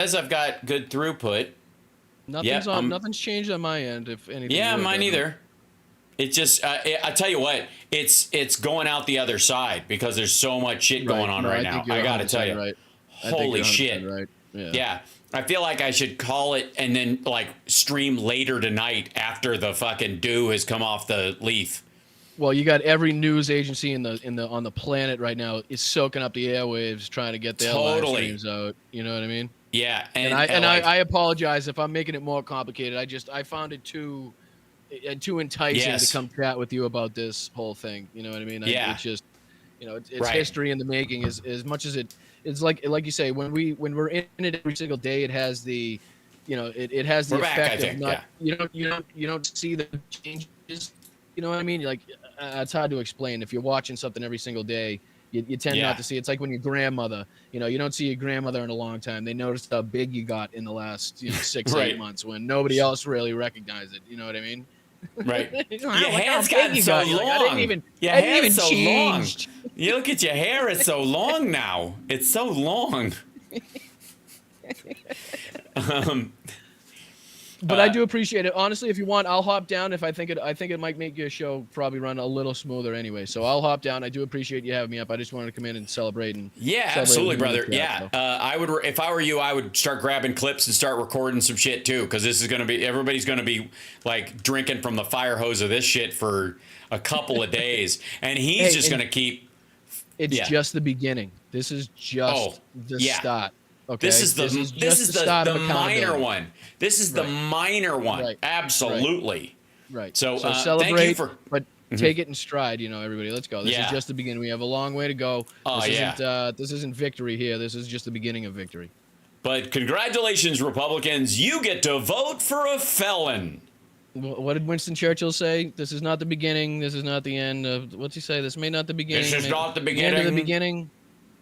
says I've got good throughput. Nothing's changed on my end. If anything, Yeah, mine either. It just, I tell you what, it's going out the other side because there's so much shit going on right now. I gotta tell you, right. I think holy you're 100% shit. right. Yeah. Yeah, I feel like I should call it and then like stream later tonight after the fucking dew has come off the leaf. Well, you got every news agency on the planet right now is soaking up the airwaves trying to get their live Totally. streams out. You know what I mean? Yeah, And I apologize if I'm making it more complicated. I found it too enticing to come chat with you about this whole thing. You know what I mean? Yeah. It's just, it's history in the making. As much as it's like you say, when we're in it every single day, it has the, it has the effect of not, you don't see the changes. You know what I mean? Like, it's hard to explain. If you're watching something every single day, you tend not to see. It's like when your grandmother, you don't see your grandmother in a long time. They noticed how big you got in the last 6-8 months when nobody else really recognized it. You know what I mean? Right. Your hair's gotten so long. I didn't even so changed. Long. You look at your hair; it's so long now. It's so long. But I do appreciate it. Honestly, if you want, I'll hop down. If I think it might make your show probably run a little smoother anyway. So I'll hop down. I do appreciate you having me up. I just wanted to come in and celebrate absolutely, brother. Yeah, I would. If I were you, I would start grabbing clips and start recording some shit too, because this is gonna be everybody's gonna be like drinking from the fire hose of this shit for a couple of days, and he's just gonna keep. It's just the beginning. This is just the start. Okay. This is the minor one. This is the minor one. Right. Absolutely. Right. So celebrate, thank you for, but take it in stride. Everybody, let's go. This is just the beginning. We have a long way to go. This isn't victory here. This is just the beginning of victory. But congratulations, Republicans. You get to vote for a felon. What did Winston Churchill say? This is not the beginning. This is not the end of. What's he say? This may not the beginning. This is not the beginning. End of the beginning,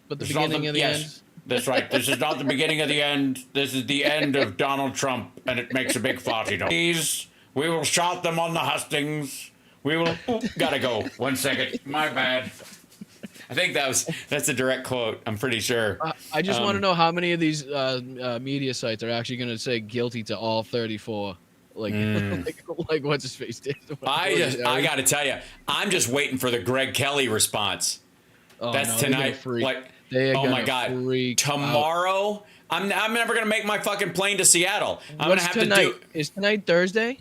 but the beginning of the end. That's right. This is not the beginning of the end. This is the end of Donald Trump, and it makes a big farty noise. We will shout them on the hustings. We will. Gotta go. 1 second. My bad. I think that's a direct quote. I'm pretty sure. I just want to know how many of these media sites are actually going to say guilty to all 34. Like what's his face did. I got to tell you, I'm just waiting for the Greg Kelly response. That's tonight. Oh my God! Tomorrow, I'm never gonna make my fucking plane to Seattle. I'm gonna have to do. Is tonight Thursday?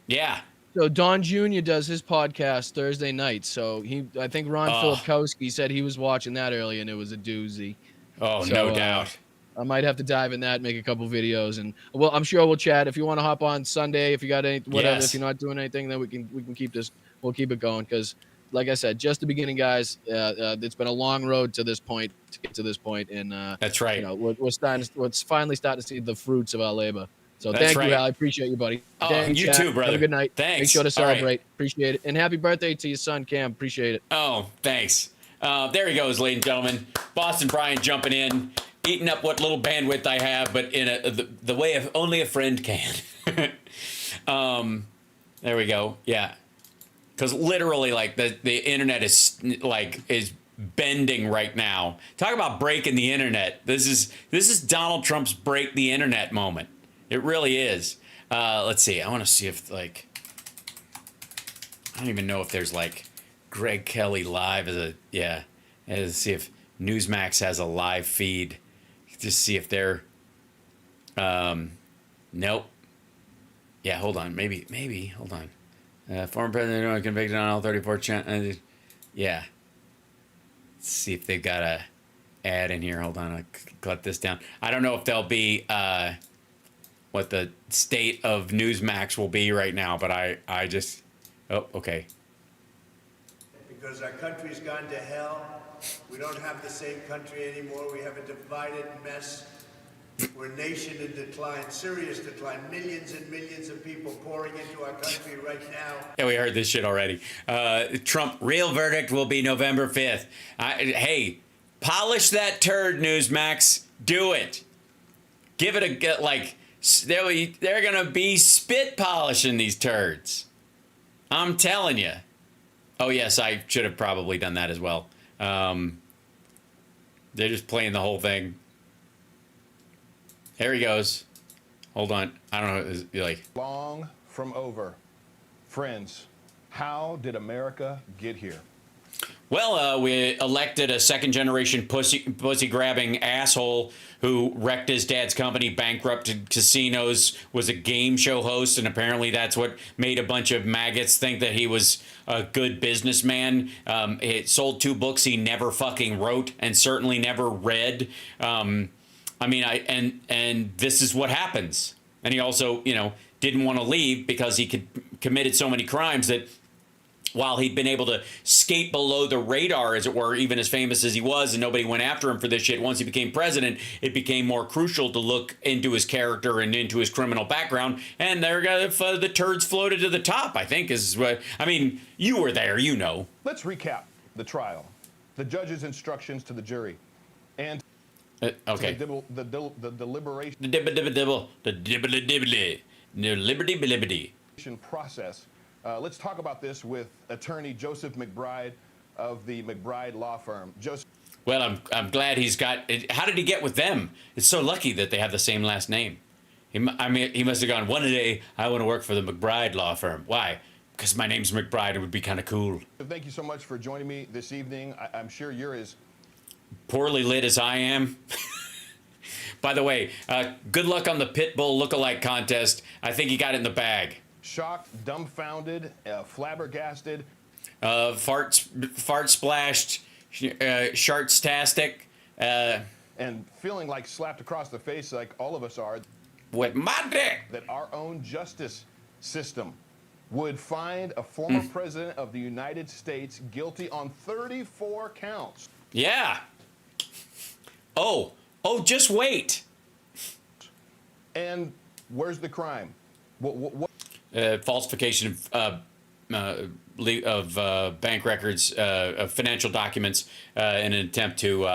Yeah. So Don Jr. does his podcast Thursday night. So I think Ron Filipkowski said he was watching that early and it was a doozy. Oh, so, no doubt. I might have to dive in that, make a couple videos, and I'm sure we'll chat. If you want to hop on Sunday, if you got any whatever, if you're not doing anything, then we can keep this. We'll keep it going because. Like I said, just the beginning, guys. It's been a long road to this point, and that's right. We're finally starting to see the fruits of our labor. So thank you, Al. I appreciate you, buddy. You too, brother. Have a good night. Thanks. Make sure to celebrate. Right. Appreciate it, and happy birthday to your son, Cam. Appreciate it. Oh, thanks. There he goes, ladies and gentlemen. Boston Brian jumping in, eating up what little bandwidth I have, but in the way of only a friend can. There we go. Yeah. Because literally, like the internet is bending right now. Talk about breaking the internet. This is Donald Trump's break the internet moment. It really is. Let's see. I want to see if I don't even know if there's like Greg Kelly live Let's see if Newsmax has a live feed. Just see if they're. Nope. Yeah. Hold on. Maybe. Hold on. Former president convicted on all 34 charges. Yeah. Let's see if they've got a ad in here. Hold on, I'll cut this down. I don't know if there'll be what the state of Newsmax will be right now, but I just. Oh, okay. Because our country's gone to hell. We don't have the same country anymore. We have a divided mess. We're a nation in decline, serious decline. Millions and millions of people pouring into our country right now. Yeah, we heard this shit already. Trump, real verdict will be November 5th. Hey, polish that turd, Newsmax. Do it. Give it a, like, they're going to be spit polishing these turds. I'm telling you. Oh, yes, I should have probably done that as well. They're just playing the whole thing. There he goes. Hold on. I don't know. Is like long from over. Friends, how did America get here? Well, we elected a second-generation pussy-grabbing asshole who wrecked his dad's company, bankrupted casinos, was a game show host, and apparently that's what made a bunch of maggots think that he was a good businessman. He sold 2 books he never fucking wrote and certainly never read. I mean, and this is what happens. And he also, you know, didn't want to leave because he committed so many crimes that while he'd been able to skate below the radar, as it were, even as famous as he was, and nobody went after him for this shit, once he became president, it became more crucial to look into his character and into his criminal background. And there the turds floated to the top, I think, is what, I mean, you were there, you know. Let's recap the trial, the judge's instructions to the jury, and okay. the deliberation process. Let's talk about this with attorney Joseph McBride of the McBride Law Firm. Joseph. Well, I'm glad he's got. How did he get with them? It's so lucky that they have the same last name. I mean, he must have gone, one day I want to work for the McBride Law Firm. Why? Because my name's McBride. It would be kind of cool. Thank you so much for joining me this evening. I'm sure you're as poorly lit as I am. By the way, good luck on the Pitbull lookalike contest. I think he got it in the bag. Shocked, dumbfounded, flabbergasted, fart splashed, shartstastic, and feeling like slapped across the face, like all of us are, with my dick. That our own justice system would find a former president of the United States guilty on 34 counts. Yeah. Oh, just wait. And where's the crime? What? Falsification of bank records, of financial documents, in an attempt to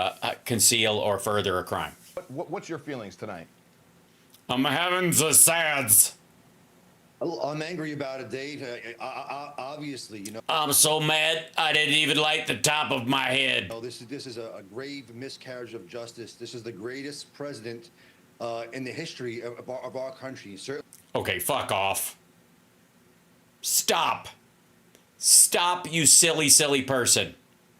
conceal or further a crime. What's your feelings tonight? I'm having the sads. I'm angry about it, Dave. Obviously, you know. I'm so mad I didn't even light the top of my head. No, this is a grave miscarriage of justice. This is the greatest president in the history of our country. Certainly. Okay, fuck off. Stop, you silly person.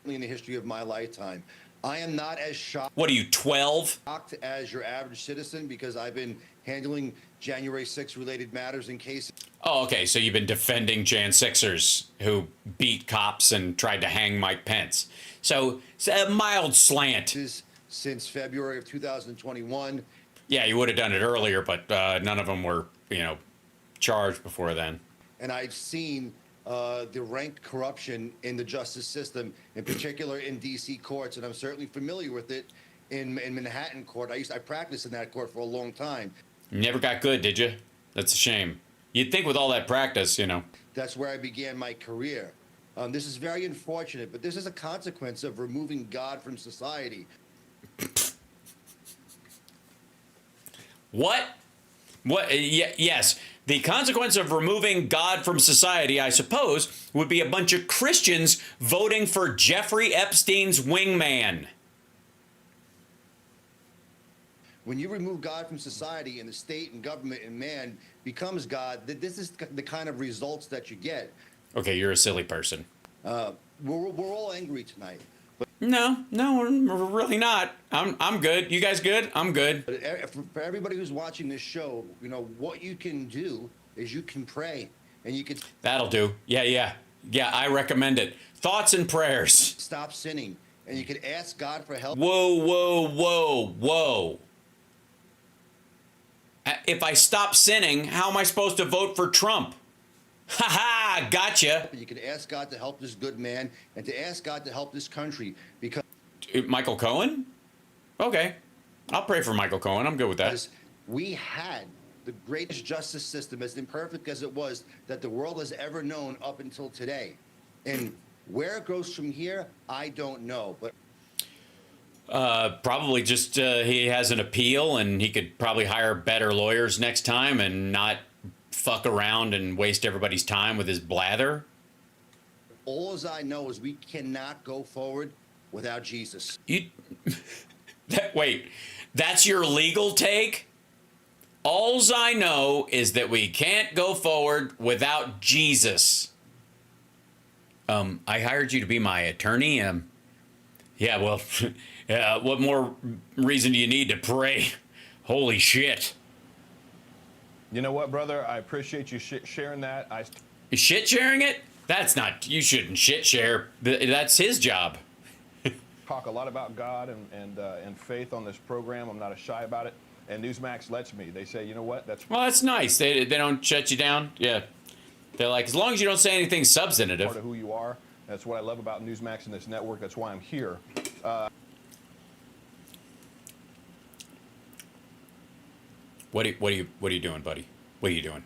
In the history of my lifetime, I am not as shocked. What are you, 12? Shocked as your average citizen because I've been handling January 6th related matters in cases. Oh, okay, so you've been defending Jan 6ers who beat cops and tried to hang Mike Pence. So it's a mild slant. Since February of 2021. Yeah, you would have done it earlier, but none of them were, you know, charged before then. And I've seen the rank corruption in the justice system, in particular in D.C. courts, and I'm certainly familiar with it in Manhattan court. I practiced in that court for a long time. You never got good, did you? That's a shame. You'd think with all that practice, you know. That's where I began my career. This is very unfortunate, but this is a consequence of removing God from society. What? Yes. The consequence of removing God from society, I suppose, would be a bunch of Christians voting for Jeffrey Epstein's wingman. When you remove God from society and the state and government and man becomes God, this is the kind of results that you get. Okay, you're a silly person. We're all angry tonight. But No, we're really not. I'm good. You guys good? I'm good. for everybody who's watching this show, you know, what you can do is you can pray and you can... That'll do. Yeah, I recommend it. Thoughts and prayers. Stop sinning and you can ask God for help. Whoa. If I stop sinning, how am I supposed to vote for Trump? Ha, gotcha. You can ask God to help this good man and to ask God to help this country because... Michael Cohen? Okay. I'll pray for Michael Cohen. I'm good with that. We had the greatest justice system, as imperfect as it was, that the world has ever known up until today. And where it goes from here, I don't know. But probably just he has an appeal and he could probably hire better lawyers next time and not fuck around and waste everybody's time with his blather. All as I know is we cannot go forward without Jesus. Wait, that's your legal take? Alls I know is that we can't go forward without Jesus. I hired you to be my attorney. Yeah, well, what more reason do you need to pray? Holy shit. You know what, brother? I appreciate you sharing that. You shit sharing it? That's not, you shouldn't shit share. That's his job. Talk a lot about God and faith on this program. I'm not shy about it. And Newsmax lets me. They say, you know what? Well, that's nice. They don't shut you down. Yeah. They're like, as long as you don't say anything substantive. Part of who you are. That's what I love about Newsmax and this network. That's why I'm here. What are you doing, buddy? What are you doing?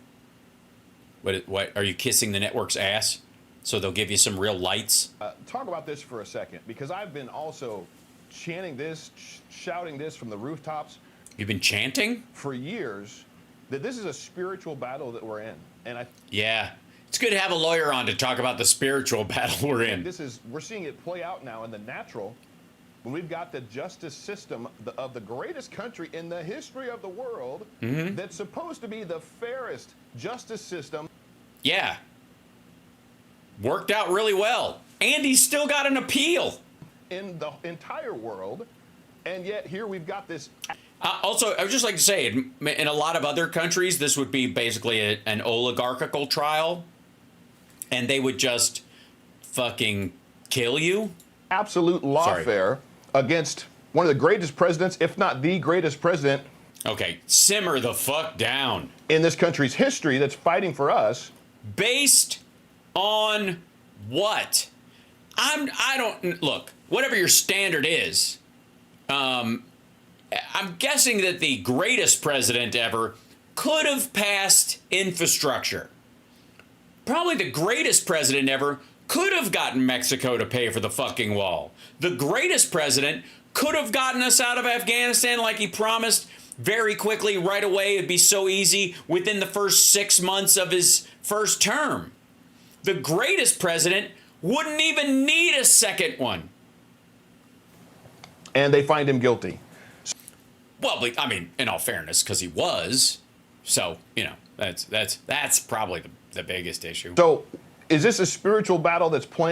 What are you kissing the network's ass so they'll give you some real lights? Talk about this for a second, because I've been also chanting this, shouting this from the rooftops. You've been chanting for years that this is a spiritual battle that we're in, and yeah, it's good to have a lawyer on to talk about the spiritual battle we're in. We're seeing it play out now in the natural. When we've got the justice system of the greatest country in the history of the world, that's supposed to be the fairest justice system. Yeah. Worked out really well. And he's still got an appeal. In the entire world. And yet here we've got this. Also, I would just like to say, in a lot of other countries, this would be basically an oligarchical trial. And they would just fucking kill you. Absolute lawfare against one of the greatest presidents, if not the greatest president. Okay, simmer the fuck down. In this country's history that's fighting for us. Based on what? I don't, look, whatever your standard is, I'm guessing that the greatest president ever could have passed infrastructure. Probably the greatest president ever could have gotten Mexico to pay for the fucking wall. The greatest president could have gotten us out of Afghanistan like he promised very quickly, right away. It'd be so easy within the first 6 months of his first term. The greatest president wouldn't even need a second one. And they find him guilty. Well, I mean, in all fairness, because he was. So, you know, that's probably the biggest issue. So, is this a spiritual battle that's playing